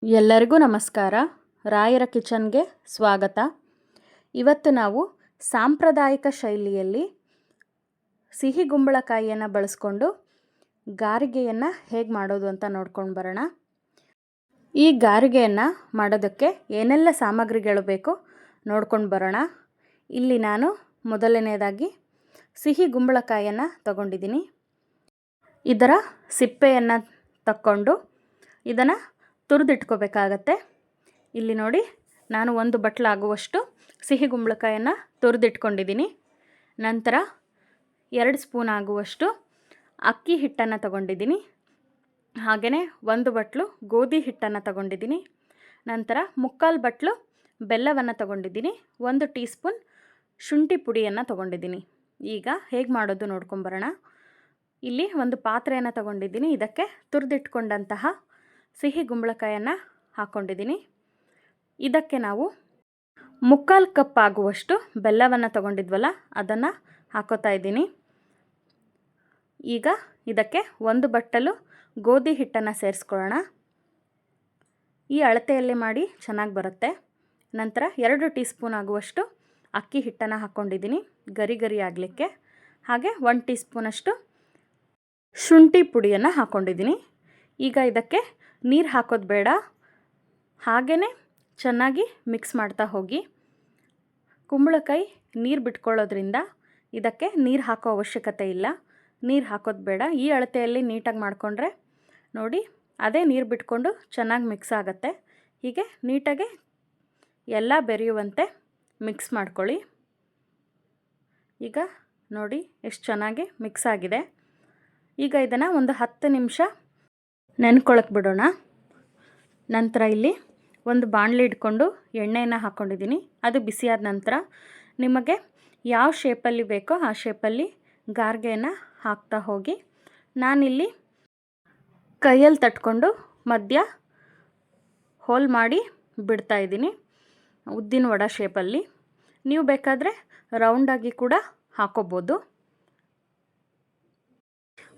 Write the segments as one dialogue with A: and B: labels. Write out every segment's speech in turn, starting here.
A: ಎಲ್ಲರಿಗೂ ನಮಸ್ಕಾರ. ರಾಯರ ಕಿಚನ್ಗೆ ಸ್ವಾಗತ. ಇವತ್ತು ನಾವು ಸಾಂಪ್ರದಾಯಿಕ ಶೈಲಿಯಲ್ಲಿ ಸಿಹಿ ಗುಂಬಳಕಾಯಿಯನ್ನು ಬಳಸ್ಕೊಂಡು ಗಾರಿಗೆಯನ್ನು ಹೇಗೆ ಮಾಡೋದು ಅಂತ ನೋಡ್ಕೊಂಡು ಬರೋಣ. ಈ ಗಾರಿಗೆಯನ್ನು ಮಾಡೋದಕ್ಕೆ ಏನೆಲ್ಲ ಸಾಮಗ್ರಿಗಳು ಬೇಕು ನೋಡ್ಕೊಂಡು ಬರೋಣ. ಇಲ್ಲಿ ನಾನು ಮೊದಲನೇದಾಗಿ ಸಿಹಿ ಗುಂಬಳಕಾಯಿಯನ್ನು ತಗೊಂಡಿದ್ದೀನಿ. ಇದರ ಸಿಪ್ಪೆಯನ್ನು ತಕ್ಕೊಂಡು ಇದನ್ನು ತುರಿದಿಟ್ಕೋಬೇಕಾಗತ್ತೆ. ಇಲ್ಲಿ ನೋಡಿ, ನಾನು 1 ಬಟ್ಲಾಗುವಷ್ಟು ಸಿಹಿ ಗುಂಬಳಕಾಯನ್ನು ತುರಿದಿಟ್ಕೊಂಡಿದ್ದೀನಿ. ನಂತರ 2 ಸ್ಪೂನ್ ಆಗುವಷ್ಟು ಅಕ್ಕಿ ಹಿಟ್ಟನ್ನು ತಗೊಂಡಿದ್ದೀನಿ. ಹಾಗೆಯೇ 1 ಬಟ್ಲು ಗೋಧಿ ಹಿಟ್ಟನ್ನು ತಗೊಂಡಿದ್ದೀನಿ. ನಂತರ 3/4 ಬಟ್ಲು ಬೆಲ್ಲವನ್ನು ತಗೊಂಡಿದ್ದೀನಿ. 1 ಟೀ ಸ್ಪೂನ್ ಶುಂಠಿ ಪುಡಿಯನ್ನು ತಗೊಂಡಿದ್ದೀನಿ. ಈಗ ಹೇಗೆ ಮಾಡೋದು ನೋಡ್ಕೊಂಬರೋಣ. ಇಲ್ಲಿ ಒಂದು ಪಾತ್ರೆಯನ್ನು ತಗೊಂಡಿದ್ದೀನಿ. ಇದಕ್ಕೆ ತುರಿದಿಟ್ಕೊಂಡಂತಹ ಸಿಹಿ ಗುಂಬಳಕಾಯನ್ನು ಹಾಕ್ಕೊಂಡಿದ್ದೀನಿ. ಇದಕ್ಕೆ ನಾವು 3/4 ಕಪ್ ಆಗುವಷ್ಟು ಬೆಲ್ಲವನ್ನು ತಗೊಂಡಿದ್ವಲ್ಲ ಅದನ್ನು ಹಾಕೋತಾ ಇದ್ದೀನಿ. ಈಗ ಇದಕ್ಕೆ 1 ಬಟ್ಟಲು ಗೋಧಿ ಹಿಟ್ಟನ್ನು ಸೇರಿಸ್ಕೊಳ್ಳೋಣ. ಈ ಅಳತೆಯಲ್ಲಿ ಮಾಡಿ ಚೆನ್ನಾಗಿ ಬರುತ್ತೆ. ನಂತರ 2 ಟೀ ಸ್ಪೂನ್ ಆಗುವಷ್ಟು ಅಕ್ಕಿ ಹಿಟ್ಟನ್ನು ಹಾಕ್ಕೊಂಡಿದ್ದೀನಿ ಗರಿ ಗರಿ ಆಗಲಿಕ್ಕೆ. ಹಾಗೆ 1 ಟೀ ಸ್ಪೂನಷ್ಟು ಶುಂಠಿ ಪುಡಿಯನ್ನು ಹಾಕ್ಕೊಂಡಿದ್ದೀನಿ. ಈಗ ಇದಕ್ಕೆ ನೀರು ಹಾಕೋದು ಬೇಡ, ಹಾಗೇ ಚೆನ್ನಾಗಿ ಮಿಕ್ಸ್ ಮಾಡ್ತಾ ಹೋಗಿ. ಕುಂಬಳಕಾಯಿ ನೀರು ಬಿಟ್ಕೊಳ್ಳೋದ್ರಿಂದ ಇದಕ್ಕೆ ನೀರು ಹಾಕೋ ಅವಶ್ಯಕತೆ ಇಲ್ಲ. ನೀರು ಹಾಕೋದು ಬೇಡ. ಈ ಅಳತೆಯಲ್ಲಿ ನೀಟಾಗಿ ಮಾಡಿಕೊಂಡ್ರೆ ನೋಡಿ, ಅದೇ ನೀರು ಬಿಟ್ಕೊಂಡು ಚೆನ್ನಾಗಿ ಮಿಕ್ಸ್ ಆಗುತ್ತೆ. ಹೀಗೆ ನೀಟಾಗಿ ಎಲ್ಲ ಬೆರೆಯುವಂತೆ ಮಿಕ್ಸ್ ಮಾಡ್ಕೊಳ್ಳಿ. ಈಗ ನೋಡಿ ಎಷ್ಟು ಚೆನ್ನಾಗಿ ಮಿಕ್ಸ್ ಆಗಿದೆ. ಈಗ ಇದನ್ನು ಒಂದು 10 ನಿಮಿಷ ನೆನ್ಕೊಳ್ಳೋಕೆ ಬಿಡೋಣ. ನಂತರ ಇಲ್ಲಿ ಒಂದು ಬಾಣಲಿ ಇಟ್ಕೊಂಡು ಎಣ್ಣೆಯನ್ನು ಹಾಕ್ಕೊಂಡಿದ್ದೀನಿ. ಅದು ಬಿಸಿಯಾದ ನಂತರ ನಿಮಗೆ ಯಾವ ಶೇಪಲ್ಲಿ ಬೇಕೋ ಆ ಶೇಪಲ್ಲಿ ಗಾರ್ಗೆಯನ್ನು ಹಾಕ್ತಾ ಹೋಗಿ. ನಾನಿಲ್ಲಿ ಕೈಯಲ್ಲಿ ತಟ್ಕೊಂಡು ಮಧ್ಯ ಹೋಲ್ ಮಾಡಿ ಬಿಡ್ತಾಯಿದ್ದೀನಿ ಉದ್ದಿನ ವಡೆ ಶೇಪಲ್ಲಿ. ನೀವು ಬೇಕಾದರೆ ರೌಂಡಾಗಿ ಕೂಡ ಹಾಕೋಬೋದು.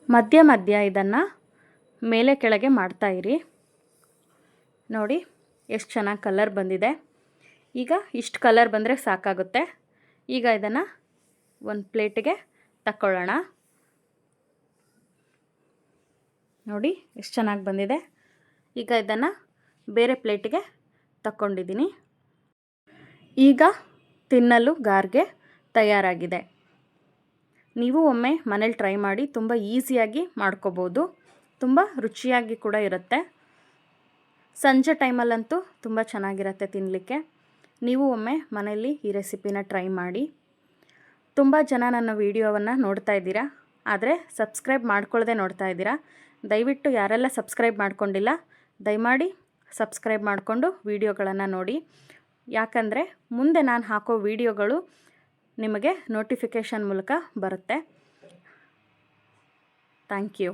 A: ಮಧ್ಯ ಮಧ್ಯ ಇದನ್ನು ಮೇಲೆ ಕೆಳಗೆ ಮಾಡ್ತಾಯಿರಿ. ನೋಡಿ ಎಷ್ಟು ಚೆನ್ನಾಗಿ ಕಲರ್ ಬಂದಿದೆ. ಈಗ ಇಷ್ಟು ಕಲರ್ ಬಂದರೆ ಸಾಕಾಗುತ್ತೆ. ಈಗ ಇದನ್ನು ಒಂದು ಪ್ಲೇಟಿಗೆ ತಕ್ಕೊಳ್ಳೋಣ. ನೋಡಿ ಎಷ್ಟು ಚೆನ್ನಾಗಿ ಬಂದಿದೆ. ಈಗ ಇದನ್ನು ಬೇರೆ ಪ್ಲೇಟಿಗೆ ತಕ್ಕೊಂಡಿದ್ದೀನಿ. ಈಗ ತಿನ್ನಲು ಗಾರ್ಗೆ ತಯಾರಾಗಿದೆ. ನೀವು ಒಮ್ಮೆ ಮನೇಲಿ ಟ್ರೈ ಮಾಡಿ, ತುಂಬ ಈಸಿಯಾಗಿ ಮಾಡ್ಕೋಬೋದು. ತುಂಬ ರುಚಿಯಾಗಿ ಕೂಡ ಇರುತ್ತೆ. ಸಂಜೆ ಟೈಮಲ್ಲಂತೂ ತುಂಬ ಚೆನ್ನಾಗಿರುತ್ತೆ ತಿನ್ನಲಿಕ್ಕೆ. ನೀವು ಒಮ್ಮೆ ಮನೆಯಲ್ಲಿ ಈ ರೆಸಿಪಿನ ಟ್ರೈ ಮಾಡಿ. ತುಂಬ ಜನ ನನ್ನ ವಿಡಿಯೋವನ್ನು ನೋಡ್ತಾ ಇದ್ದೀರಾ, ಆದರೆ ಸಬ್ಸ್ಕ್ರೈಬ್ ಮಾಡ್ಕೊಳ್ಳದೆ ನೋಡ್ತಾ ಇದ್ದೀರಾ. ದಯವಿಟ್ಟು ಯಾರೆಲ್ಲ ಸಬ್ಸ್ಕ್ರೈಬ್ ಮಾಡ್ಕೊಂಡಿಲ್ಲ, ದಯಮಾಡಿ ಸಬ್ಸ್ಕ್ರೈಬ್ ಮಾಡಿಕೊಂಡು ವಿಡಿಯೋಗಳನ್ನು ನೋಡಿ. ಯಾಕಂದರೆ ಮುಂದೆ ನಾನು ಹಾಕೋ ವಿಡಿಯೋಗಳು ನಿಮಗೆ ನೋಟಿಫಿಕೇಷನ್ ಮೂಲಕ ಬರುತ್ತೆ. Thank you.